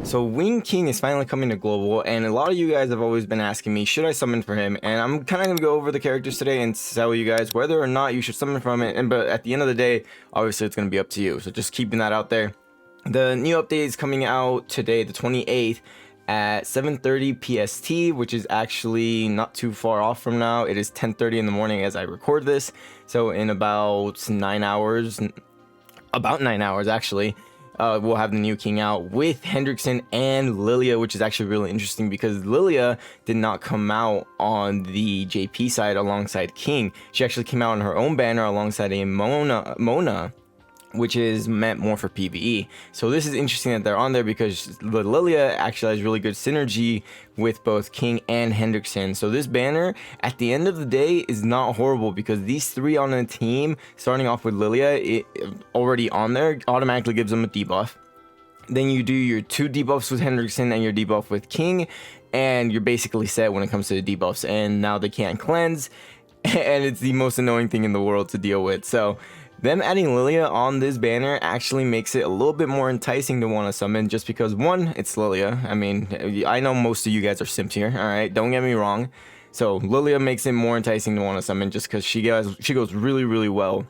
So Wing King is finally coming to global, and a lot of you guys have always been asking me, should I summon for him? And I'm kind of going to go over the characters today and tell you guys whether or not you should summon from it. But at the end of the day, obviously it's going to be up to you. So just keeping that out there. The new update is coming out today, the 28th at 7:30 PST, which is actually not too far off from now. It is 10:30 in the morning as I record this. So in about 9 hours, actually, we'll have the new king out with Hendrickson and Lilia, which is actually really interesting because Lilia did not come out on the JP side alongside King. She actually came out on her own banner alongside a Mona, which is meant more for PvE. So this is interesting that they're on there because Lilia actually has really good synergy with both King and Hendrickson. So this banner at the end of the day is not horrible because these three on a team, starting off with Lilia, it already on there, automatically gives them a debuff. Then you do your 2 debuffs with Hendrickson and your debuff with King, and you're basically set when it comes to the debuffs. And now they can't cleanse, and it's the most annoying thing in the world to deal with. So them adding Lilia on this banner actually makes it a little bit more enticing to want to summon, just because one, it's Lilia. I mean, I know most of you guys are simps here, alright, don't get me wrong. So Lilia makes it more enticing to want to summon just because she goes really well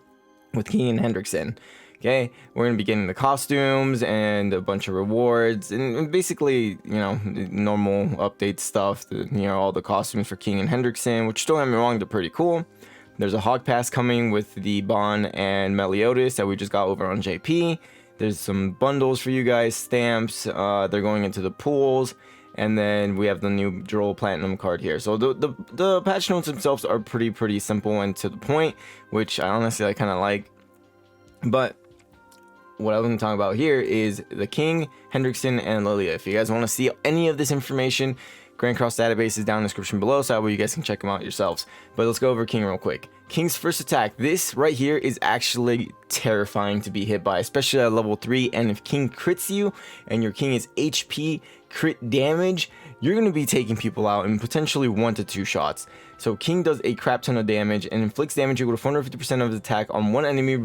with King and Hendrickson. Okay, we're gonna be getting the costumes and a bunch of rewards and basically, you know, normal update stuff. All the costumes for King and Hendrickson, which, don't get me wrong, they're pretty cool. There's a Hog Pass coming with the Bon and Meliodas that we just got over on JP. There's some bundles for you guys, stamps. They're going into the pools, and then we have the new Droll Platinum card here. So the patch notes themselves are pretty simple and to the point, which I honestly kind of like. But what I'm talking about here is the King, Hendrickson, and Lilia. If you guys want to see any of this information, Grand Cross database is down in the description below, so that way you guys can check them out yourselves. But let's go over King real quick. King's first attack, this right here is actually terrifying to be hit by, especially at level 3. And if King crits you and your King is HP crit damage, you're going to be taking people out in potentially 1 to 2 shots. So King does a crap ton of damage and inflicts damage equal to 450% of the attack on one enemy,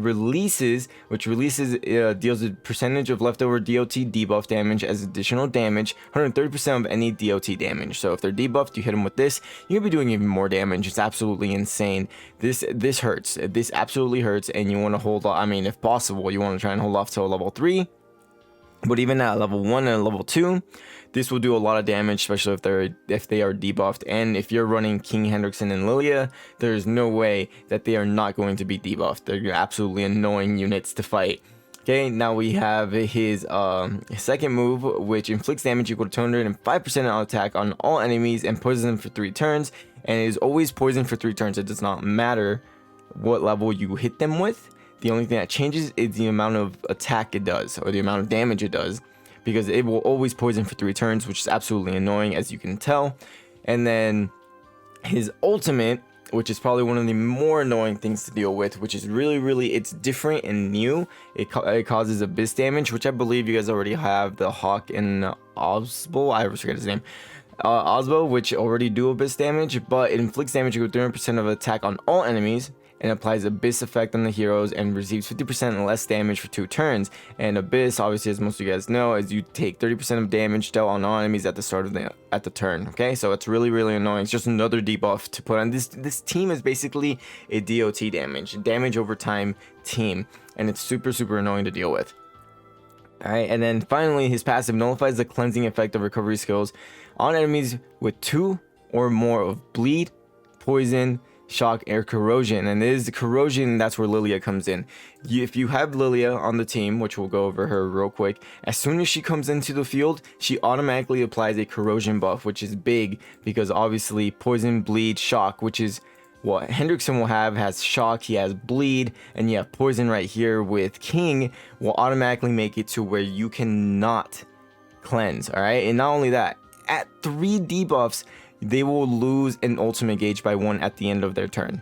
deals a percentage of leftover DOT debuff damage as additional damage, 130% of any DOT damage. So if they're debuffed, you hit them with this, you'll be doing even more damage. It's absolutely insane. This hurts. This absolutely hurts, and you want to hold off. I mean, if possible, you want to try and hold off till level 3. But even at level 1 and level 2, this will do a lot of damage, especially if they are debuffed. And if you're running King, Hendrickson, and Lilia, there's no way that they are not going to be debuffed. They're absolutely annoying units to fight. Okay, now we have his second move, which inflicts damage equal to 205% on attack on all enemies and poisons them for 3 turns. And it is always poison for 3 turns. It does not matter what level you hit them with. The only thing that changes is the amount of attack it does, or the amount of damage it does, because it will always poison for 3 turns, which is absolutely annoying, as you can tell. And then his ultimate, which is probably one of the more annoying things to deal with, which is really, it's different and new. It causes abyss damage, which I believe you guys already have the Hawk and Osbo. I always forget his name. Osbo, which already do abyss damage, but it inflicts damage equal to 300% of attack on all enemies, and applies Abyss effect on the heroes and receives 50% less damage for 2 turns. And Abyss, obviously, as most of you guys know, is you take 30% of damage dealt on all enemies at the start of the turn. Okay, so it's really annoying. It's just another debuff to put on. This team is basically a DOT damage over time team, and it's super annoying to deal with. Alright, and then finally, his passive nullifies the cleansing effect of recovery skills on enemies with 2 or more of bleed, poison, shock, or corrosion. And it is the corrosion, that's where Lilia comes in. If you have Lilia on the team, which we'll go over her real quick, as soon as she comes into the field, she automatically applies a corrosion buff, which is big because obviously poison, bleed, shock, which is what Hendrickson will have, has shock, he has bleed, and you have poison right here with King, will automatically make it to where you cannot cleanse. All right, and not only that, at 3 debuffs, they will lose an ultimate gauge by 1 at the end of their turn.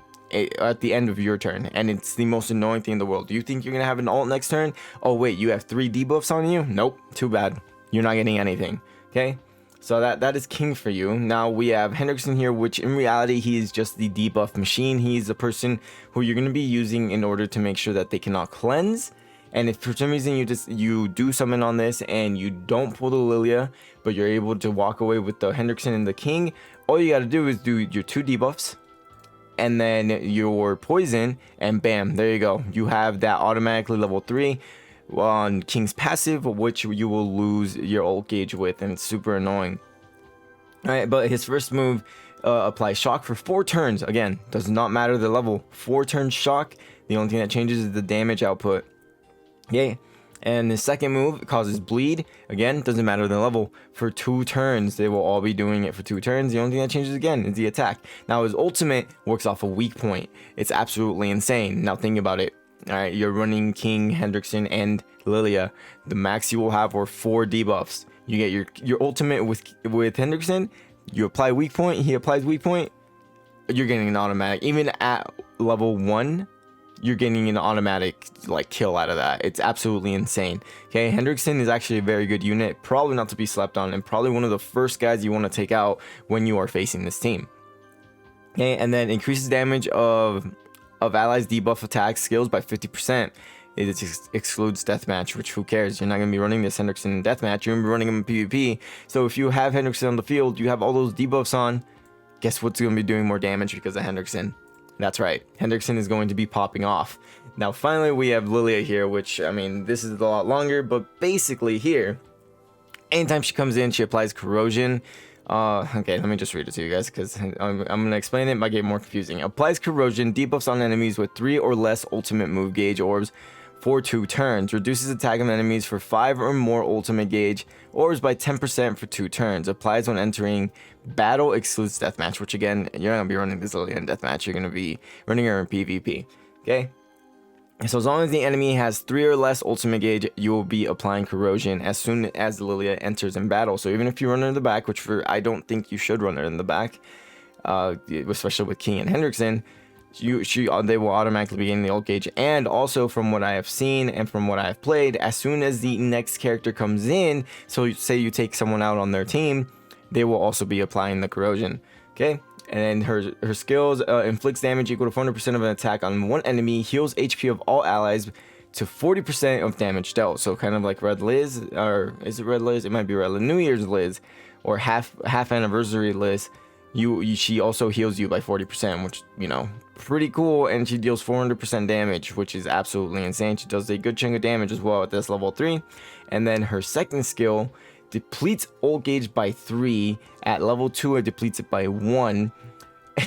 At the end of your turn, and it's the most annoying thing in the world. Do you think you're gonna have an ult next turn? Oh wait, you have 3 debuffs on you? Nope, too bad. You're not getting anything. Okay, so that is King for you. Now we have Hendrickson here, which in reality he is just the debuff machine. He's the person who you're gonna be using in order to make sure that they cannot cleanse And if for some reason you do summon on this and you don't pull the Lilia, but you're able to walk away with the Hendrickson and the King, all you got to do is do your 2 debuffs and then your poison, and bam, there you go. You have that automatically level 3 on King's passive, which you will lose your ult gauge with, and it's super annoying. Alright, but his first move applies shock for 4 turns. Again, does not matter the level. 4 turns shock. The only thing that changes is the damage output. Yay. And the second move causes bleed. Again, doesn't matter the level. For 2 turns, they will all be doing it for 2 turns. The only thing that changes again is the attack. Now his ultimate works off a weak point. It's absolutely insane. Now think about it. Alright, you're running King, Hendrickson, and Lilia. The max you will have are 4 debuffs. You get your ultimate with Hendrickson. You apply weak point. He applies weak point. You're getting an automatic. Even at level 1, you're getting an automatic like kill out of that. It's absolutely insane. Okay, Hendrickson is actually a very good unit, probably not to be slept on, and probably one of the first guys you want to take out when you are facing this team. Okay, and then increases damage of allies debuff attack skills by 50%. It excludes deathmatch, which who cares? You're not going to be running this Hendrickson in deathmatch. You're going to be running him in PvP. So if you have Hendrickson on the field, you have all those debuffs on, guess what's going to be doing more damage because of Hendrickson? That's right, Hendrickson is going to be popping off. Now finally we have Lilia here, which, I mean, this is a lot longer, but basically here, anytime she comes in, she applies corrosion. Okay, let me just read it to you guys, because I'm going to explain it, it might get more confusing. Applies corrosion, debuffs on enemies with 3 or less ultimate move gauge orbs for 2 turns. Reduces attack of enemies for 5 or more ultimate gauge orbs by 10% for 2 turns. Applies when entering battle, excludes deathmatch, which again, you're not going to be running this Lilia in deathmatch. You're going to be running her in PvP. Okay? So as long as the enemy has 3 or less ultimate gauge, you will be applying corrosion as soon as Lilia enters in battle. So even if you run her in the back, which I don't think you should run her in the back, especially with King and Hendrickson, they will automatically be getting the ult gauge. And also from what I have seen and from what I have played, as soon as the next character comes in, so say you take someone out on their team, they will also be applying the corrosion. Okay? And then her skills inflicts damage equal to 400% of an attack on one enemy, heals HP of all allies to 40% of damage dealt. So kind of like Red Liz, or is it Red Liz? It might be Red Liz. New Year's Liz, or half anniversary Liz. She also heals you by 40%, which, you know, pretty cool. And she deals 400% damage, which is absolutely insane. She does a good chunk of damage as well at this level 3. And then her second skill depletes ult gauge by 3. At level 2 it depletes it by 1,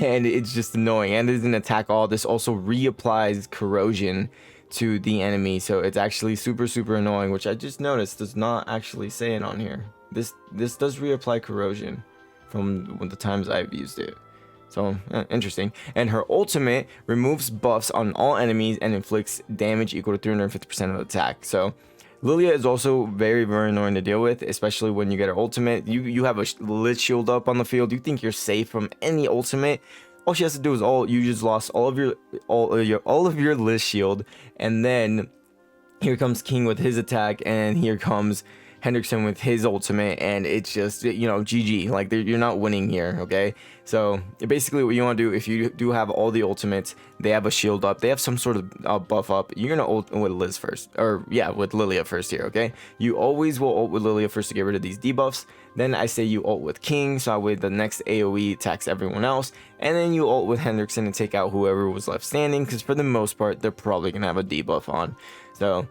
and it's just annoying. And it doesn't attack all. This also reapplies corrosion to the enemy, so it's actually super annoying, which I just noticed does not actually say it on here. This does reapply corrosion from the times I've used it. So interesting. And her ultimate removes buffs on all enemies and inflicts damage equal to 350% of attack. So Lilia is also very annoying to deal with, especially when you get her ultimate. You have a lit shield up on the field. You think you're safe from any ultimate. All she has to do is you just lost all of your lit shield, and then here comes King with his attack, and here comes Hendrickson with his ultimate, and it's just, you know, GG. Like, you're not winning here, okay? So basically what you want to do, if you do have all the ultimates, they have a shield up, they have some sort of buff up, you're gonna ult with Liz first, or yeah, with Lilia first here, okay? You always will ult with Lilia first to get rid of these debuffs. Then I say you ult with King, so that way the next AoE attacks everyone else, and then you ult with Hendrickson and take out whoever was left standing, because for the most part they're probably gonna have a debuff on. So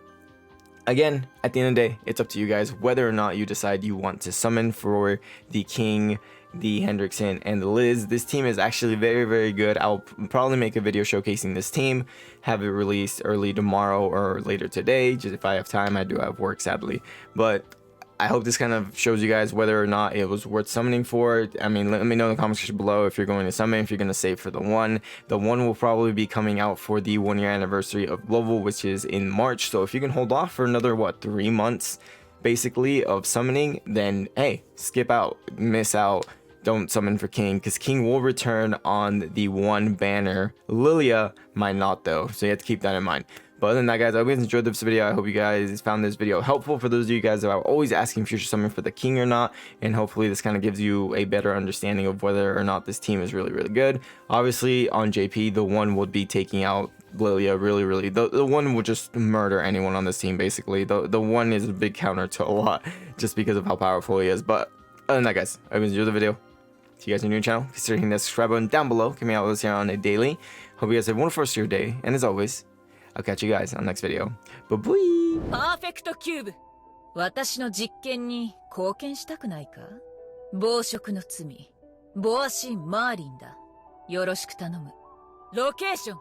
again, at the end of the day, it's up to you guys whether or not you decide you want to summon for the King, the Hendrickson, and the Liz. This team is actually very good. I'll probably make a video showcasing this team, have it released early tomorrow or later today, just if I have time. I do have work, sadly, but I hope this kind of shows you guys whether or not it was worth summoning for. I mean, let me know in the comments section below if you're going to summon, if you're going to save for the 1. The 1 will probably be coming out for the 1-year anniversary of Global, which is in March. So if you can hold off for another, 3 months, basically, of summoning, then hey, skip out, miss out. Don't summon for King, because King will return on the 1 banner. Lilia might not, though, so you have to keep that in mind. But other than that, guys, I hope you guys enjoyed this video. I hope you guys found this video helpful. For those of you guys that are always asking if you should summon for the King or not, and hopefully this kind of gives you a better understanding of whether or not this team is really good. Obviously, on JP, the 1 would be taking out Lilia, really. The one will just murder anyone on this team, basically. The one is a big counter to a lot, just because of how powerful he is. But other than that, guys, I hope you enjoyed the video. If you guys are new to the channel, consider hitting that subscribe button down below. Get me out with us here on a daily. Hope you guys have a wonderful rest of your day. And as always, I'll catch you guys on the next video. Bye-bye! パーフェクトキューブ。私の実験に貢献したくないか？暴食の罪、ボアシン・マーリンだ。よろしく頼む。ロケーション、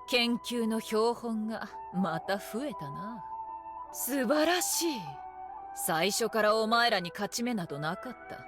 研究の標本がまた増えたな。素晴らしい。最初からお前らに勝ち目などなかった。